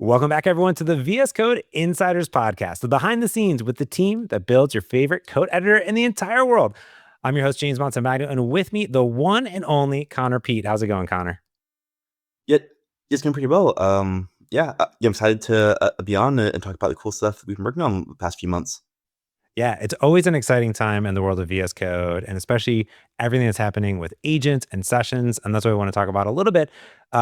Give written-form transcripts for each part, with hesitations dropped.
Welcome back, everyone, to the VS Code Insiders Podcast, the behind the scenes with the team that builds your favorite code editor in the entire world. I'm your host, James Montemagno, and with me, the one and only Connor Peet. How's it going, Connor? Yeah, it's going pretty well. I'm excited to be on and talk about the cool stuff that we've been working on the past few months. Yeah, it's always an exciting time in the world of VS Code, and especially everything that's happening with agents and sessions. And that's what we want to talk about a little bit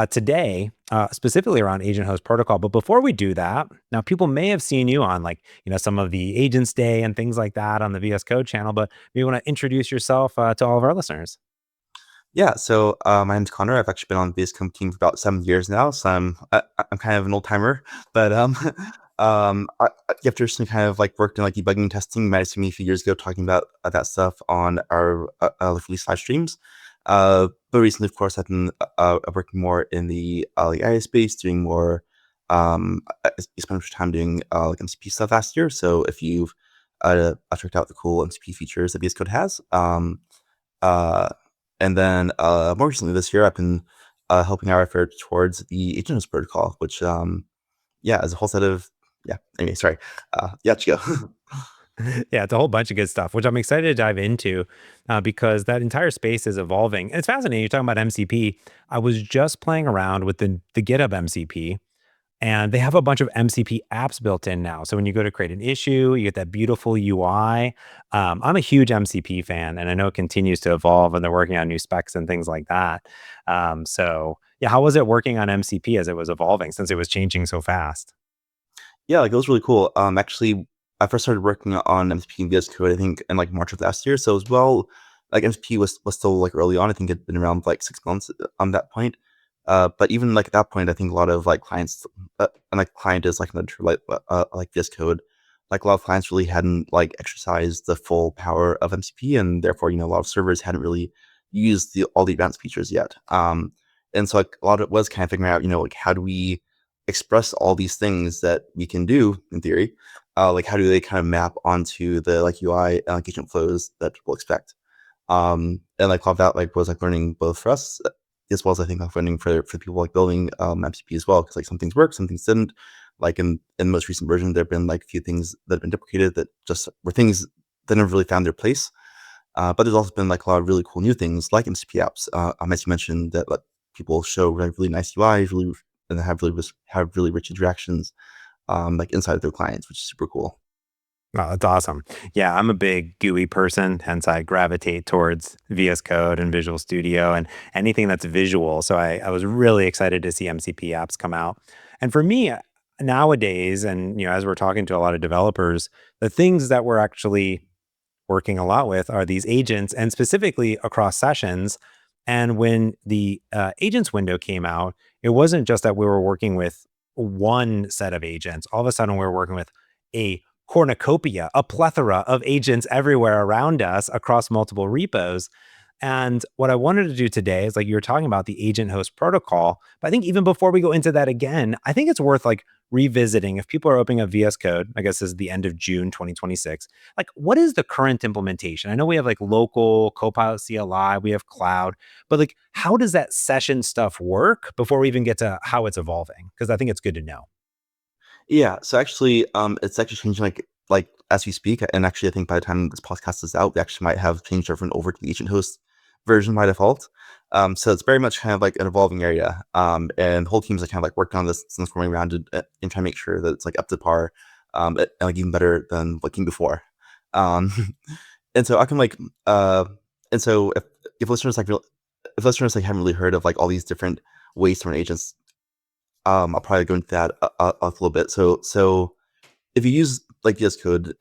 today, specifically around agent host protocol. But before we do that, now people may have seen you on some of the Agents Day and things like that on the VS Code channel, but you want to introduce yourself to all of our listeners. Yeah, so my name's Connor. I've actually been on the Basecamp team for about 7 years now, so I'm kind of an old timer. But after some kind of like worked in like debugging and testing, you might have seen me a few years ago talking about that stuff on our release live streams. But recently, of course, I've been working more in the AI space, doing more. I spent much time doing like MCP stuff last year. So if you've checked out the cool MCP features that VS Code has, uh, and then more recently this year, I've been helping our effort towards the Agents protocol, which is a whole set of Anyway, sorry. To go. Yeah, it's a whole bunch of good stuff, which I'm excited to dive into because that entire space is evolving. And it's fascinating. You're talking about MCP. I was just playing around with the GitHub MCP, and they have a bunch of MCP apps built in now. So when you go to create an issue, you get that beautiful UI. I'm a huge MCP fan, and I know it continues to evolve, and they're working on new specs and things like that. Yeah, how was it working on MCP as it was evolving since it was changing so fast? Yeah, like it was really cool. Actually, I first started working on MCP and VS Code, I think, in like March of last year. So as well, like MCP was still like early on. I think it'd been around like 6 months on that point. But even like at that point, I think a lot of like clients and like client is like another like VS Code. Like a lot of clients really hadn't like exercised the full power of MCP, and therefore, a lot of servers hadn't really used all the advanced features yet. And so like a lot of it was kind of figuring out, like how do we express all these things that we can do in theory, like how do they kind of map onto the like UI and like agent flows that we'll expect. And like a lot of that like was like learning both for us as well as I think like learning for people like building MCP as well, because like some things work, some things didn't. Like in the most recent version, there have been like a few things that have been deprecated that just were things that never really found their place. But there's also been like a lot of really cool new things like MCP apps. As you mentioned, that let people show like really nice UI, really and have really rich interactions, like inside of their clients, which is super cool. Oh, that's awesome. Yeah, I'm a big GUI person, hence I gravitate towards VS Code and Visual Studio and anything that's visual. So I was really excited to see MCP apps come out. And for me, nowadays, and as we're talking to a lot of developers, the things that we're actually working a lot with are these agents, and specifically across sessions. And when the agents window came out, it wasn't just that we were working with one set of agents. All of a sudden, we were working with a cornucopia, a plethora of agents everywhere around us across multiple repos. And what I wanted to do today is like you were talking about the agent host protocol. But I think even before we go into that again, I think it's worth like revisiting if people are opening up VS Code, I guess this is the end of June 2026. Like, what is the current implementation? I know we have like local Copilot CLI, we have cloud, but like, how does that session stuff work before we even get to how it's evolving? Because I think it's good to know. Yeah, so actually, it's actually changing like as we speak, and actually, I think by the time this podcast is out, we actually might have changed everyone over to the agent host version by default. So it's very much kind of like an evolving area, and the whole team's like kind of like working on this since forming around it and trying to make sure that it's like up to par, and like even better than looking before. Um, and so I can like, and so if listeners like if listeners like haven't really heard of like all these different ways to run agents, I'll probably go into that a little bit. So if you use like VS Code,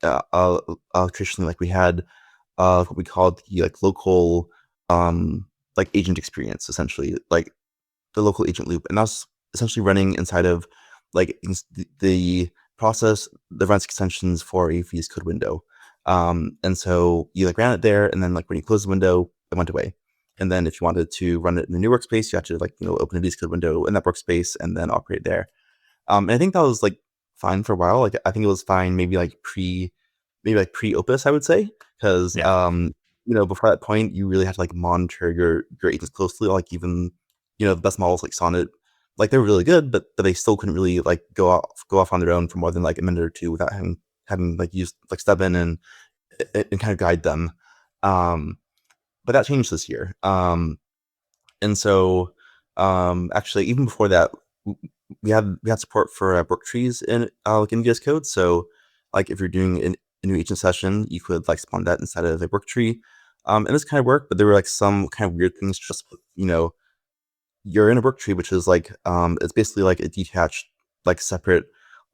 traditionally, like we had what we called the like local like agent experience, essentially, like the local agent loop, and that's essentially running inside of like the process that runs extensions for a VS Code window. And so you like ran it there, and then like when you close the window, it went away. And then if you wanted to run it in the new workspace, you had to like open a VS Code window in that workspace and then operate there. And I think that was like fine for a while. Like I think it was fine, maybe like pre Opus, I would say, because Yeah. before that point, you really had to like monitor your agents closely. Like even the best models like Sonnet. like they were really good, but they still couldn't really like go off on their own for more than like a minute or two without having like used like step in and kind of guide them. Um, but that changed this year. And so actually even before that, we had support for work trees in like in VS Code. So like if you're doing a new agent session, you could like spawn that inside of a work tree. And this kind of worked, but there were like some kind of weird things just with, you're in a work tree, which is like it's basically like a detached, like separate,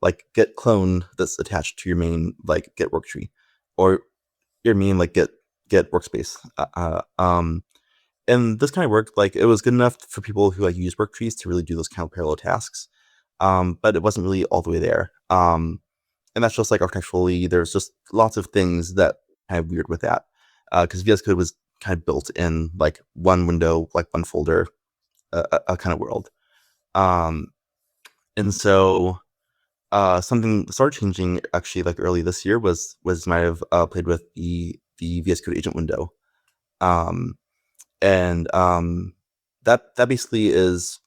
like get clone that's attached to your main like get work tree, or your main like get workspace. And this kind of worked. Like it was good enough for people who like use work trees to really do those kind of parallel tasks. But it wasn't really all the way there. And that's just like architecturally, there's just lots of things that kind of weird with that. Because VS Code was kind of built in like one window, like one folder, a kind of world. Um, and so something started changing actually like early this year was might have played with the VS Code agent window. Um, and that basically is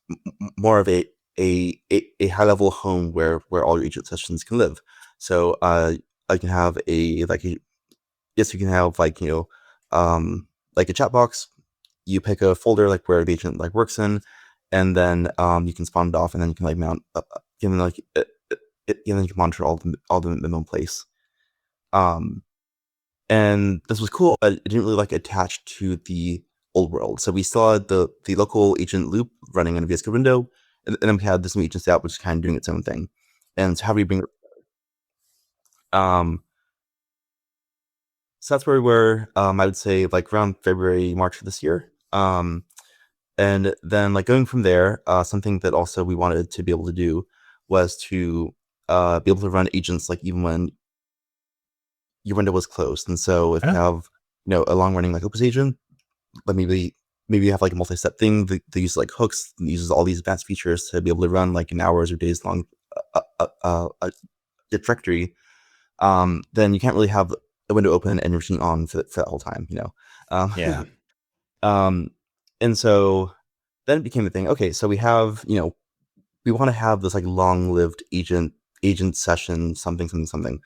more of a high level home where all your agent sessions can live. So I can have a like a yes, you can have like a chat box. You pick a folder like where the agent like works in, and then you can spawn it off, and then you can like mount and then like and then you can monitor all the them in one place. Um, and this was cool, but it didn't really like attach to the old world. So we still had the local agent loop running in a VS Code window, and then we had this new agent app which is kind of doing its own thing. And so how do we bring um so that's where we were, I would say like around February, March of this year. And then like going from there, something that also we wanted to be able to do was to be able to run agents like even when your window was closed. And so if you Oh, have a long running like Opus agent, but maybe you have like a multi-step thing that uses like hooks and uses all these advanced features to be able to run like an hours or days long directory, then you can't really have a window open and your machine on for that whole time. Um, yeah. um, and so then it became the thing. Okay, so we want to have this like long-lived agent session something something something.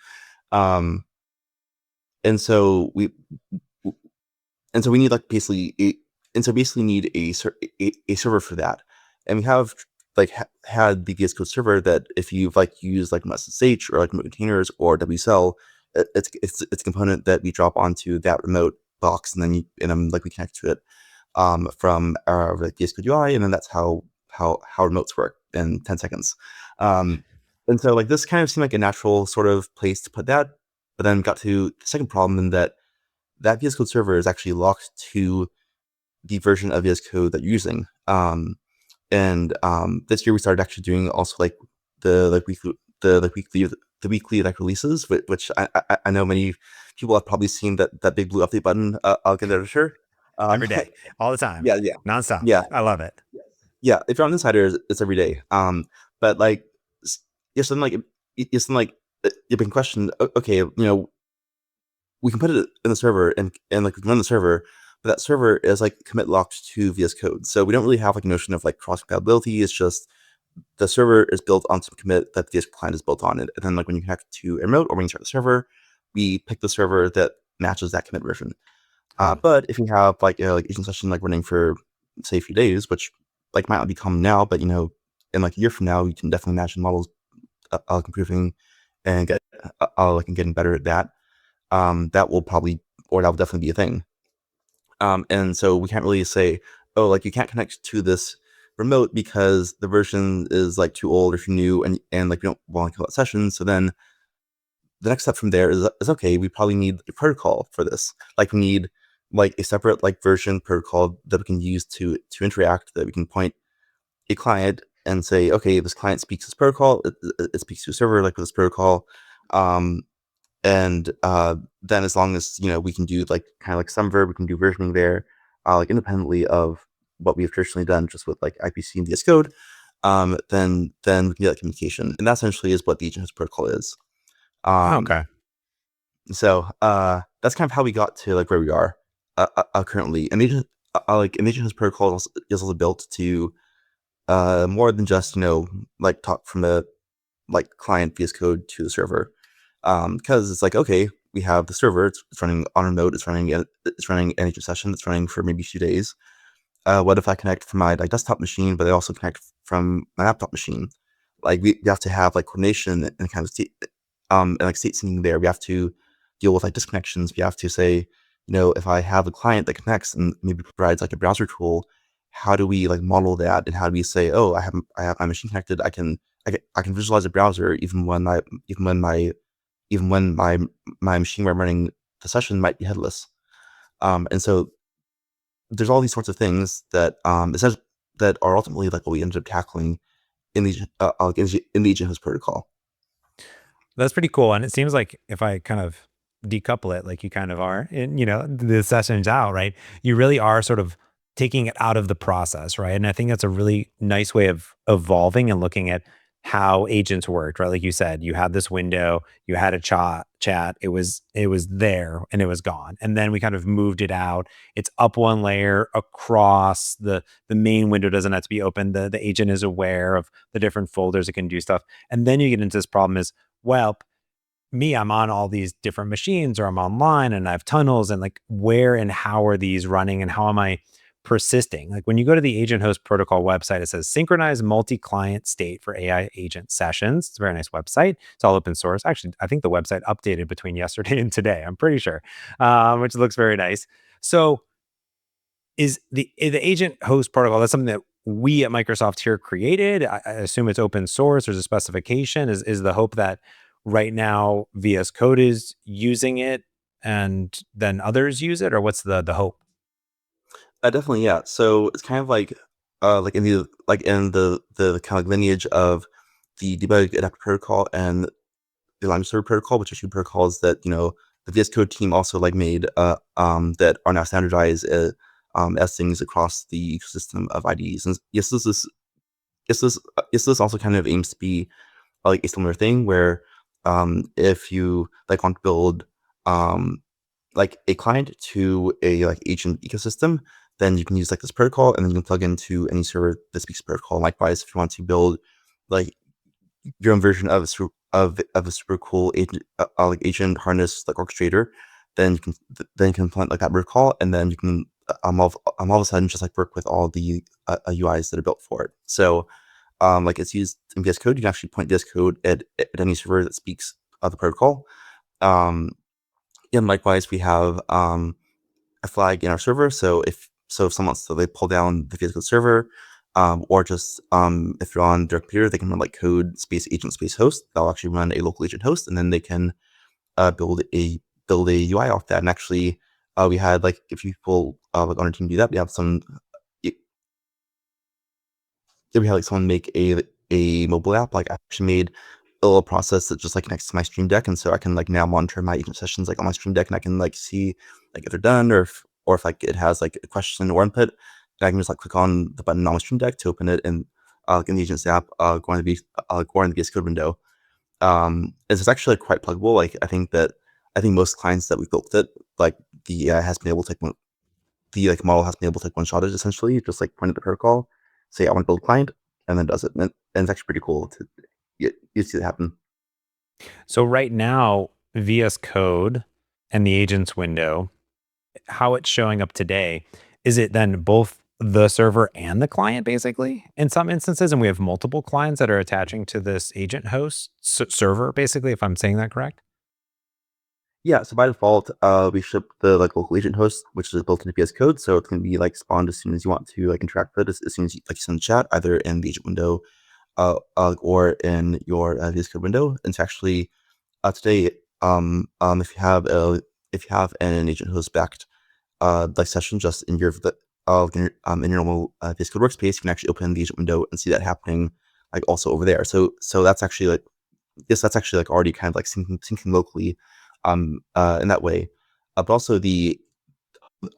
Um, and so we need like basically need a server for that. And we have like had the VS Code server that if you've like used like SSH or like remote containers or WSL, it's a component that we drop onto that remote box, and then like we connect to it from our like VS Code UI, and then that's how remotes work in 10 seconds. Um, and so like this kind of seemed like a natural sort of place to put that, but then got to the second problem in that VS Code server is actually locked to the version of VS Code that you're using. And this year we started actually doing also like the like weekly the weekly like releases, which I know many people have probably seen that big blue update button. I'll get it sure. Um, Every day, all the time, yeah, yeah, nonstop. yeah, I love it. yeah. If you're on Insider, it's every day. But like, yes, then like, yes, then like, you've been questioned. Okay, we can put it in the server and like we can run the server, but that server is like commit locked to VS Code. So we don't really have like a notion of like cross compatibility. It's just the server is built on some commit that the VS client is built on it. And then like when you connect to a remote or when you start the server, we pick the server that matches that commit version. Oh, But if you have like a like agent session like running for say a few days, which like might not be common now, but in like a year from now, you can definitely imagine models improving and like and getting better at that. That will probably or that will definitely be a thing. And so we can't really say, oh, like you can't connect to this remote because the version is like too old or too new, and like we don't want to kill that session. So then the next step from there is okay. We probably need a protocol for this. Like we need like a separate like version protocol that we can use to interact. That we can point a client and say, okay, this client speaks this protocol. It speaks to a server like with this protocol. Um, and then as long as we can do like kind of like some verb, we can do versioning there, like independently of what we've traditionally done just with like IPC and VS Code. Then we can get that communication, and that essentially is what the agent host protocol is. Um, okay. so that's kind of how we got to like where we are currently. And agent like an agent host protocol is also built to more than just like talk from the like client VS Code to the server, because it's like, okay, we have the server, it's running on remote, it's running an agent session, it's running for maybe 2 days. What if I connect from my like desktop machine, but I also connect from my laptop machine? Like we have to have like coordination and kind of state, and like state syncing there. We have to deal with like disconnections. We have to say, if I have a client that connects and maybe provides like a browser tool, how do we like model that? And how do we say, oh, I have my machine connected. I can visualize a browser even when my machine where I'm running the session might be headless. And so there's all these sorts of things that that are ultimately like what we ended up tackling in the in the agent host protocol. That's pretty cool. And it seems like if I kind of decouple it, like you kind of are, and the session's out, right? You really are sort of taking it out of the process, right? And I think that's a really nice way of evolving and looking at how agents worked, right? Like you said, you had this window, you had a chat, it was there and it was gone. And then we kind of moved it out. It's up one layer across the main window doesn't have to be open. The agent is aware of the different folders it can do stuff. And then you get into this problem is, well, me, I'm on all these different machines or I'm online and I have tunnels and like where and how are these running and how am I persisting? Like when you go to the agent host protocol website, it says synchronize multi-client state for AI agent sessions. It's a very nice website. It's all open source. Actually, I think the website updated between yesterday and today. I'm pretty sure, which looks very nice. So is the agent host protocol, that's something that we at Microsoft here created? I assume it's open source. There's a specification. Is the hope that right now VS Code is using it and then others use it, or what's the hope? Definitely, yeah. So it's kind of like in the kind of lineage of the debug adapter protocol and the Lime server protocol, which are two protocols that the VS Code team also like made that are now standardized as things across the ecosystem of IDEs. And yes, this also kind of aims to be like a similar thing where if you like want to build um, like a client to a like agent ecosystem, then you can use like this protocol, and then you can plug into any server that speaks protocol. Likewise, if you want to build like your own version of a super cool agent, like agent harness like orchestrator, then you can implement like that protocol, and then you can all of a sudden just like work with all the UIs that are built for it. So like it's used in VS Code. You can actually point VS Code at any server that speaks the protocol. Um, and likewise, we have a flag in our server. So if someone wants to like pull down the physical server, or just if you're on their computer, they can run like code space agent space host. They'll actually run a local agent host, and then they can build a UI off that. And actually, we had like a few people like on our team do that. We had like someone make a mobile app. Like I actually made a little process that just like connects to my Stream Deck, and so I can like now monitor my agent sessions like on my Stream Deck, and I can like see like if they're done, or if like it has like a question or input. And I can just like click on the button on my Stream Deck to open it, and in the agents app, go on the VS Code window. It's actually like, quite pluggable. Like I think most clients that we built it, like the AI has been able to take the like model has been able to take one shot it essentially, just like point at the protocol, say I want to build a client, and then does it. And it's actually pretty cool to you see it happen. So right now, VS Code and the agents window, how it's showing up today, is it then both the server and the client basically in some instances? And we have multiple clients that are attaching to this agent host server, basically, if I'm saying that correct? Yeah, so by default, we ship the like local agent host, which is built into VS Code, so it can be like spawned as soon as you want to like interact with it, as soon as you like send a chat, either in the agent window, or in your VS Code window. And it's actually today, if you have an agent host backed like session just in your normal VS Code workspace, you can actually open the agent window and see that happening like also over there. So that's actually like that's actually like already kind of like syncing locally in that way. But also the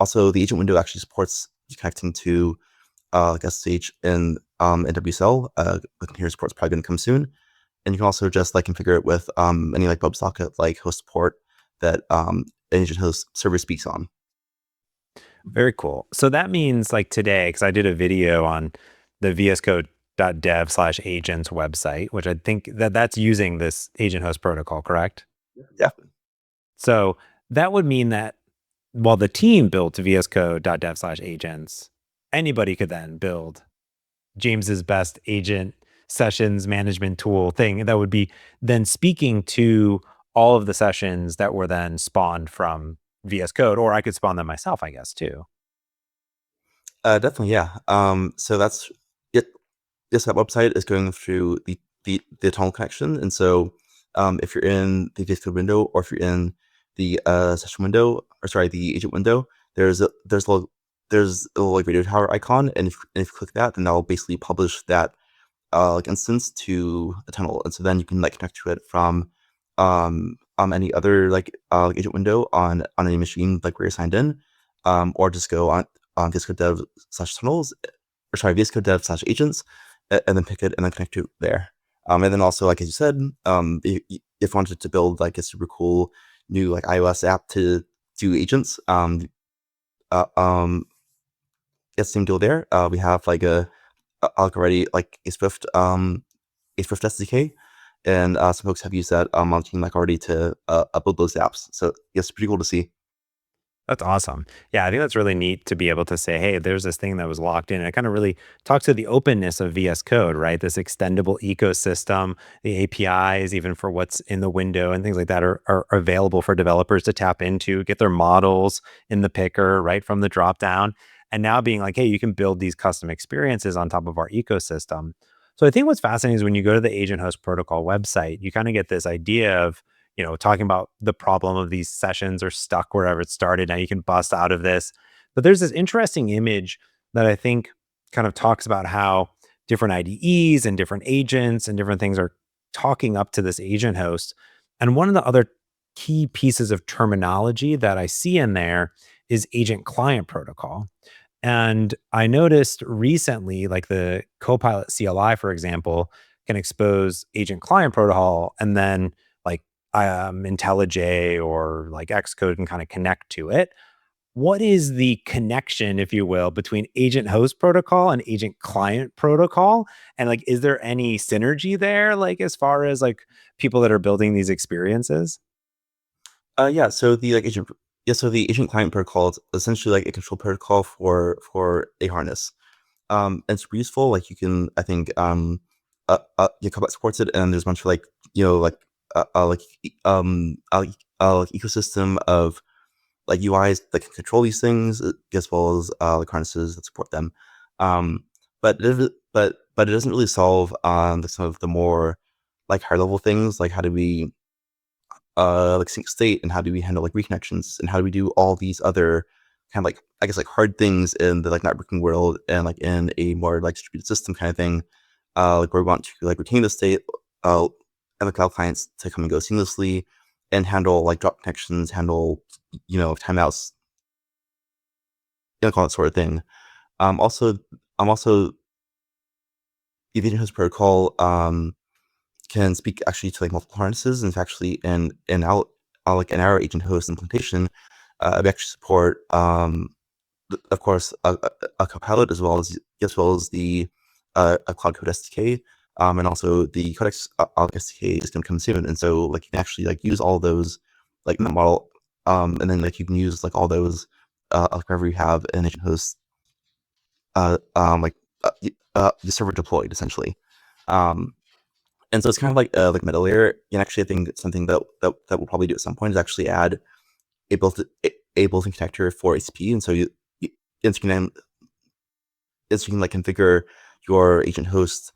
agent window actually supports connecting to like SSH and WSL. The container support's probably going to come soon, and you can also just like configure it with any like WebSocket like host support that an agent host server speaks on. Very cool. So that means like today, because I did a video on the VS Code vscode.dev/agents website, which I think that's using this agent host protocol, correct? Yeah. So that would mean that while the team built vscode.dev/agents, anybody could then build James's best agent sessions management tool thing that would be then speaking to all of the sessions that were then spawned from VS Code, or I could spawn them myself, I guess, too. Definitely, yeah. So that's it. Yes, that website is going through the tunnel connection, and so if you're in the vscode window, or if you're in the session window, or sorry, the agent window, there's a little like radio tower icon, and if you click that, then that'll basically publish that like instance to the tunnel, and so then you can like connect to it from any other like agent window on any machine like where you're signed in, or just go on vscode dev/tunnels, or sorry, vscode dev/agents, and then pick it and then connect to it there. And then also, like as you said, if you wanted to build like a super cool new like iOS app to do agents, uh, um, it's the same deal there. We have like like already like a Swift SDK, and some folks have used that on team like already to build those apps. So yeah, it's pretty cool to see. That's awesome. Yeah, I think that's really neat to be able to say, hey, there's this thing that was locked in. And it kind of really talks to the openness of VS Code, right? This extendable ecosystem, the APIs, even for what's in the window and things like that are available for developers to tap into, get their models in the picker, right from the drop down. And now being like, hey, you can build these custom experiences on top of our ecosystem. So I think what's fascinating is when you go to the Agent Host Protocol website, you kind of get this idea of talking about the problem of these sessions are stuck wherever it started. Now you can bust out of this. But there's this interesting image that I think kind of talks about how different IDEs and different agents and different things are talking up to this agent host. And one of the other key pieces of terminology that I see in there is agent client protocol. And I noticed recently, like the Copilot CLI, for example, can expose agent client protocol and then like IntelliJ or like Xcode can kind of connect to it. What is the connection, if you will, between agent host protocol and agent client protocol? And like, is there any synergy there, like as far as like people that are building these experiences? Yeah. So the agent client protocol is essentially like a control protocol for a harness. And it's super useful. Like you can, I think, yeah, Cobalt supports it, and there's a bunch of like like ecosystem of like UIs that can control these things, as well as like harnesses that support them. But it doesn't really solve some of the more like higher level things, like how do we like sync state, and how do we handle like reconnections, and how do we do all these other kind of like, I guess, like hard things in the like networking world, and like in a more like distributed system kind of thing, like where we want to like retain the state, uh and the cloud clients to come and go seamlessly, and handle like drop connections, handle timeouts, all that sort of thing. Also, also the Agent Host protocol can speak actually to like multiple harnesses, and actually in out like in our agent host implementation, we actually support of course a Copilot, as well as the a Cloud Code SDK, and also the Codex SDK is going to come soon, and so like you can actually like use all those like in the model, and then like you can use like all those like wherever you have an agent host, like the server deployed essentially. Um, and so it's kind of like meta layer. And actually, I think something that we'll probably do at some point is actually add a built-in connector for ACP, and so you, and you can like configure your agent host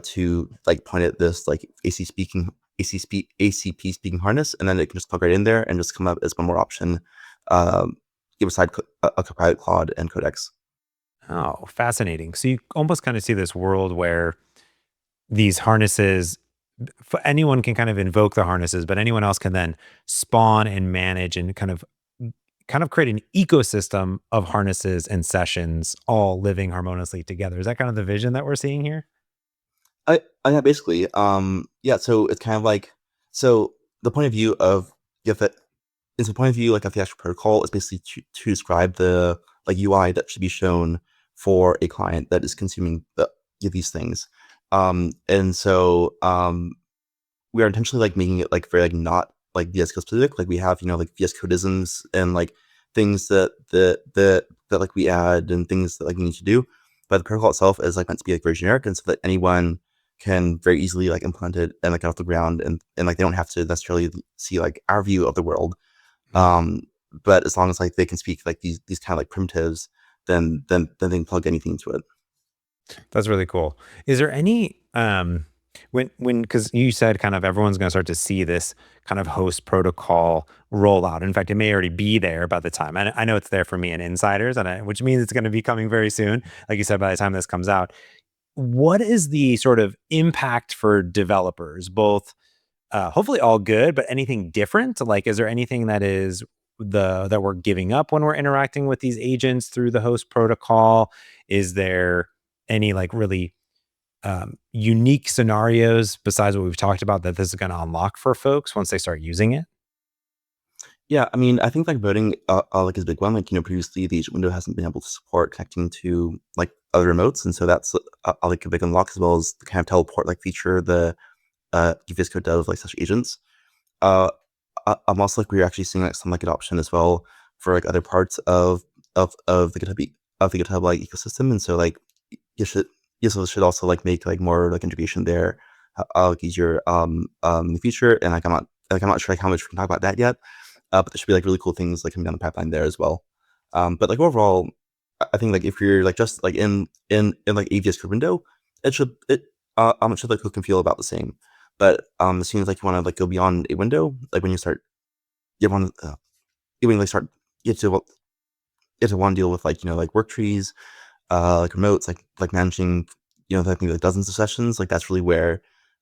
to like point at this like ACP speaking harness, and then it can just plug right in there and just come up as one more option, um, beside a Copilot, Claude, and Codex. Oh, fascinating. So you almost kind of see this world where these harnesses anyone can kind of invoke the harnesses, but anyone else can then spawn and manage and kind of create an ecosystem of harnesses and sessions all living harmoniously together. Is that kind of the vision that we're seeing here? Yeah, basically, yeah. So it's kind of like, so the point of view of if it is the point of view like of the actual protocol is basically to describe the like UI that should be shown for a client that is consuming these things. And so we are intentionally like making it like very like not like VS Code specific. Like we have, like VS Codisms and like things that like we add and things that like we need to do. But the protocol itself is like meant to be like very generic, and so that anyone can very easily like implement it and like get off the ground, and like they don't have to necessarily see like our view of the world. Mhm. But as long as like they can speak like these kind of like primitives, then they can plug anything into it. That's really cool. Is there any when because you said kind of everyone's going to start to see this kind of host protocol roll out. In fact, it may already be there by the time. I know it's there for me and insiders, which means it's going to be coming very soon. Like you said, by the time this comes out, what is the sort of impact for developers, both hopefully all good, but anything different? Like, is there anything that is that we're giving up when we're interacting with these agents through the host protocol? Is there any like really unique scenarios besides what we've talked about that this is going to unlock for folks once they start using it? Yeah, I mean, I think like voting like is a big one. Like, previously the agent window hasn't been able to support connecting to like other remotes, and so that's like a big unlock, as well as the kind of teleport like feature the VS Code does like such agents. Uh, I'm also like we're actually seeing like some like adoption as well for like other parts of the of the GitHub like ecosystem, and so like you should should also like make like more like integration there, like easier in the future. And like I'm not sure like how much we can talk about that yet, but there should be like really cool things like coming down the pipeline there as well. But like overall, I think like if you're like just like in like AVS code window, it should like look and feel about the same. But as soon as like you want to like go beyond a window, like when you start you want to when you like start you have to you have to want to deal with like like work trees, like remotes, like managing like maybe like dozens of sessions. Like that's really where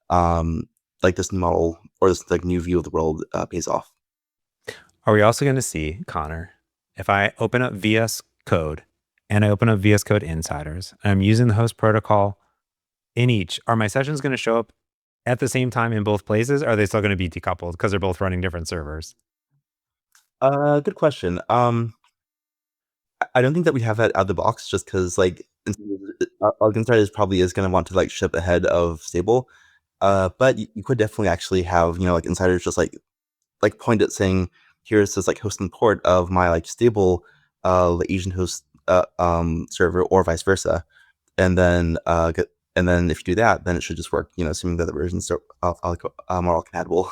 um like this new model or this like new view of the world pays off. Are we also going to see, Connor, if I open up VS Code and I open up VS Code Insiders and I'm using the host protocol in each, are my sessions going to show up at the same time in both places? Or are they still going to be decoupled because they're both running different servers? Good question. I don't think that we have that out of the box just because like Alginstart is probably is going to want to like ship ahead of stable. But you could definitely actually have like insiders just like point at saying here's this like host and port of my like stable Asian host server or vice versa, and then and then if you do that, then it should just work. Assuming that the versions are all compatible.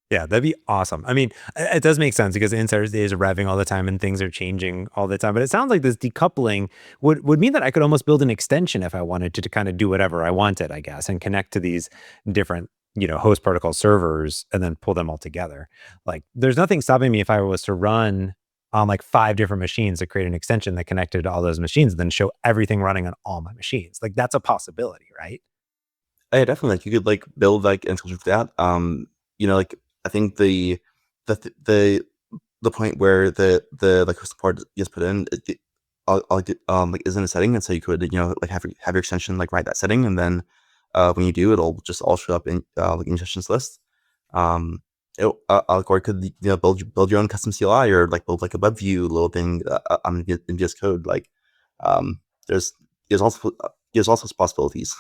Yeah, that'd be awesome. I mean, it does make sense because Insiders Day is revving all the time and things are changing all the time. But it sounds like this decoupling would mean that I could almost build an extension if I wanted to kind of do whatever I wanted, I guess, and connect to these different, host protocol servers and then pull them all together. Like, there's nothing stopping me if I was to run on like 5 different machines to create an extension that connected to all those machines and then show everything running on all my machines. Like, that's a possibility, right? Yeah, definitely. Like you could like build like an extension for that. Like I think the th- the point where the like support is put in, like is in a setting, and so you could like have your extension like write that setting, and then when you do, it'll just all show up in like in sessions list. Um, or you could build your own custom CLI or like build like a web view little thing in VS Code. Like um, there's there's also possibilities.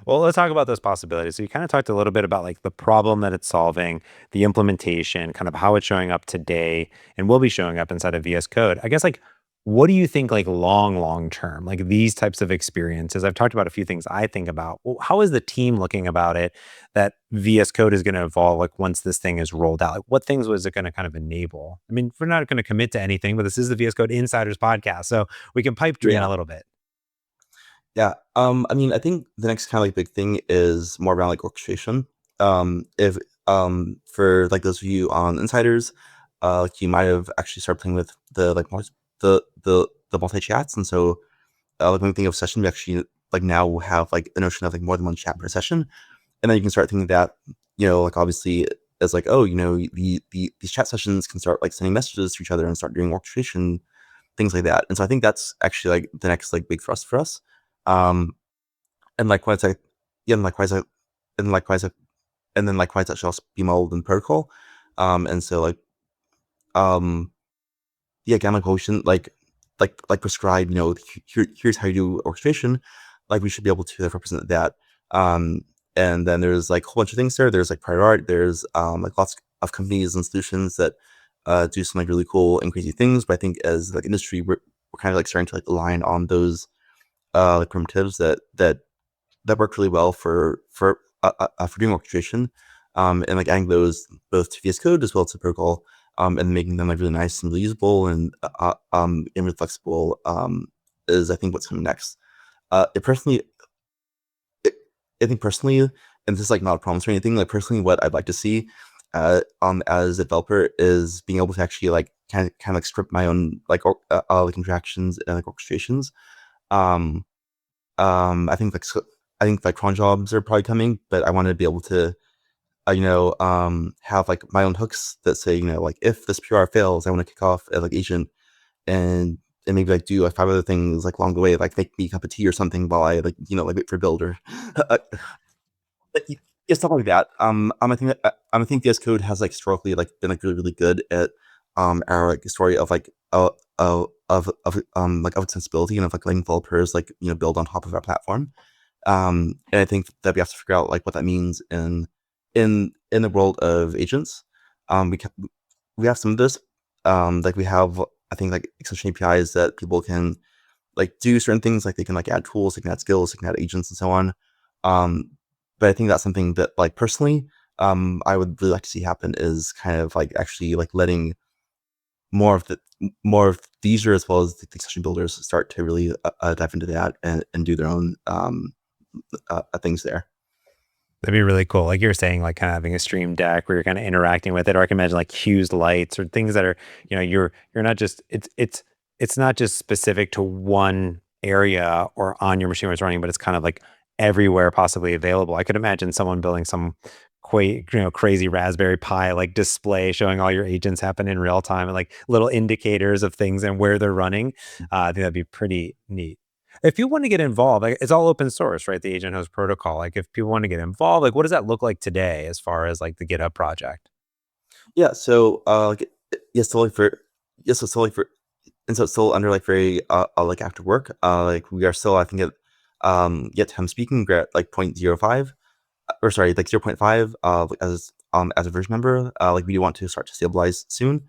Well, let's talk about those possibilities. So you kind of talked a little bit about like the problem that it's solving, the implementation, kind of how it's showing up today and will be showing up inside of VS Code. I guess like what do you think like long term, like these types of experiences? I've talked about a few things I think about. Well, how is the team looking about it that VS Code is going to evolve like once this thing is rolled out? Like what things was it going to kind of enable? I mean, we're not going to commit to anything, but this is the VS Code Insiders podcast. So we can pipe dream Yeah. a little bit. Yeah. I mean, I think the next kind of like big thing is more around like orchestration. If For like those of you on insiders, like you might have actually started playing with the like the multi chats, and so like when we think of session, we actually like now have like the notion of like more than one chat per session, and then you can start thinking that like obviously as like oh these chat sessions can start like sending messages to each other and start doing orchestration things like that. And so I think that's actually like the next like big thrust for us. Um, and likewise, I yeah, and likewise, I, and then likewise, that should also be modeled in protocol. And so um, yeah, gamma quotient, like prescribe, here's how you do orchestration. like we should be able to represent that. Um, and then there's like a whole bunch of things there. There's like prior art. There's like lots of companies and solutions that do some like really cool and crazy things. But I think as like industry, we're kind of like starting to like align on those like primitives that work really well for doing orchestration, and like adding those both to VS Code as well as to protocol, and making them like really nice and really usable and really flexible, is I think what's coming next. It personally, it, I think personally, and this is like not a promise or anything. Like personally, what I'd like to see, as a developer is being able to actually like kind of like script my own like interactions and like orchestrations. Um, I think I think like cron jobs are probably coming, but I want to be able to have like my own hooks that say, like if this PR fails, I want to kick off a like agent and maybe like do like five other things like along the way, like make me a cup of tea or something while I like like wait for builder. But yeah, stuff like that. I think VS Code has like historically like been like really really good at our like story of like like of accessibility and of like letting developers like build on top of our platform. And I think that we have to figure out like what that means in the world of agents. We have some of this. Like we have I think like extension APIs that people can like do certain things, like they can like add tools, they can add skills, they can add agents and so on. Um, but I think that's something that like personally, I would really like to see happen is kind of like actually like letting more of the more of the user as well as the session builders start to really dive into that and do their own things there. That'd be really cool. Like you were saying, like kind of having a stream deck where you're kind of interacting with it, or I can imagine like hues lights or things that are, you're not just it's not just specific to one area or on your machine where it's running, but it's kind of like everywhere possibly available. I could imagine someone building some crazy Raspberry Pi like display showing all your agents happen in real time and like little indicators of things and where they're running. I think that'd be pretty neat. If you want to get involved, like it's all open source, right? The agent host protocol. Like if people want to get involved, like what does that look like today as far as like the GitHub project? Yeah. So yes, totally for yes, so totally for and so it's still under like very like after work. Like we are still I think at yet time speaking we're at like 0.05 or sorry, like 0.5 like, as a version number. Like we do want to start to stabilize soon.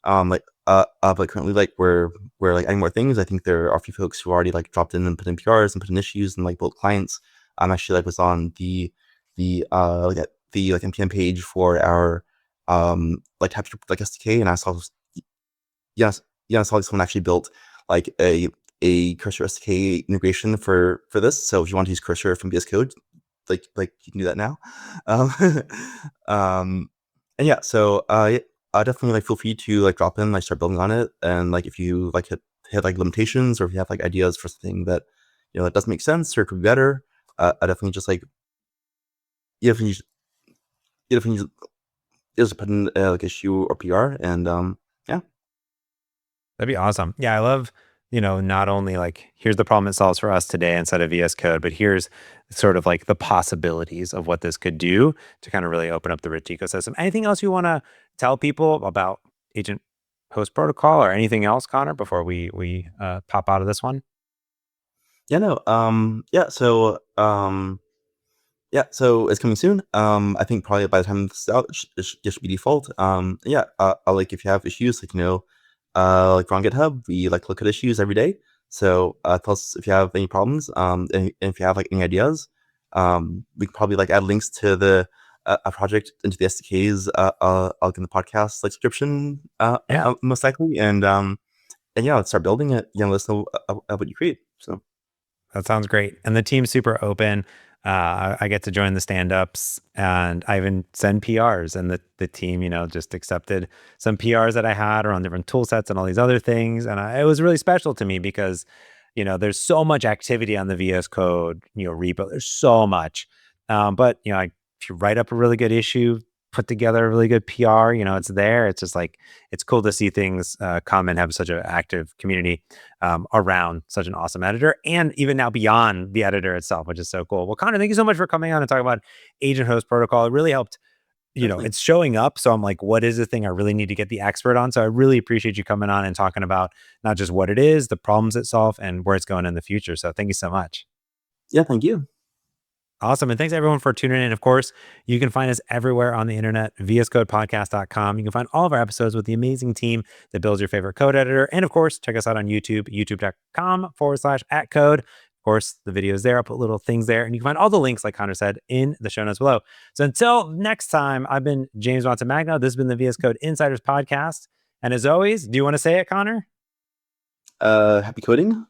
But currently like we're like adding more things. I think there are a few folks who already like dropped in and put in PRs and put in issues and like built clients. Actually like was on the like npm page for our like TypeScript like SDK, and I saw yes yeah I saw like someone actually built like a cursor SDK integration for this. So if you want to use cursor from VS Code, like you can do that now. Um, um, and yeah, so yeah, definitely like feel free to like drop in, like start building on it, and like if you like hit like limitations or if you have like ideas for something that that doesn't make sense or could be better, I definitely just like you definitely you definitely just put in like issue or PR and yeah. That'd be awesome. Yeah, I love, not only like here's the problem it solves for us today inside of VS Code, but here's sort of like the possibilities of what this could do to kind of really open up the rich ecosystem. Anything else you want to tell people about agent host protocol or anything else, Connor, before we pop out of this one? Yeah, no. Yeah, so it's coming soon. I think probably by the time this is out, it should be default. Yeah, like if you have issues, like like on GitHub, we like look at issues every day. So tell us if you have any problems. And if you have like any ideas, we can probably like add links to the a project into the SDKs. I'll get in the podcast like description, Yeah. most likely, and yeah, let's start building it. Let us know what you create. So. That sounds great. And the team's super open. I get to join the stand-ups and I even send PRs. And the team, just accepted some PRs that I had around different tool sets and all these other things. And it was really special to me because, there's so much activity on the VS Code, repo. There's so much. But, if you write up a really good issue, put together a really good PR, it's there. It's just like, it's cool to see things come and have such an active community around such an awesome editor, and even now beyond the editor itself, which is so cool. Well, Connor, thank you so much for coming on and talking about Agent Host Protocol. It really helped. Definitely. It's showing up. So I'm like, what is the thing I really need to get the expert on? So I really appreciate you coming on and talking about not just what it is, the problems it solves, and where it's going in the future. So thank you so much. Yeah, thank you. Awesome. And thanks everyone for tuning in. Of course, you can find us everywhere on the internet, vscodepodcast.com. You can find all of our episodes with the amazing team that builds your favorite code editor. And of course, check us out on YouTube, youtube.com/@code. Of course, the videos there. I'll put little things there. And you can find all the links, like Connor said, in the show notes below. So until next time, I've been James Montemagno. This has been the VS Code Insiders Podcast. And as always, do you want to say it, Connor? Happy coding.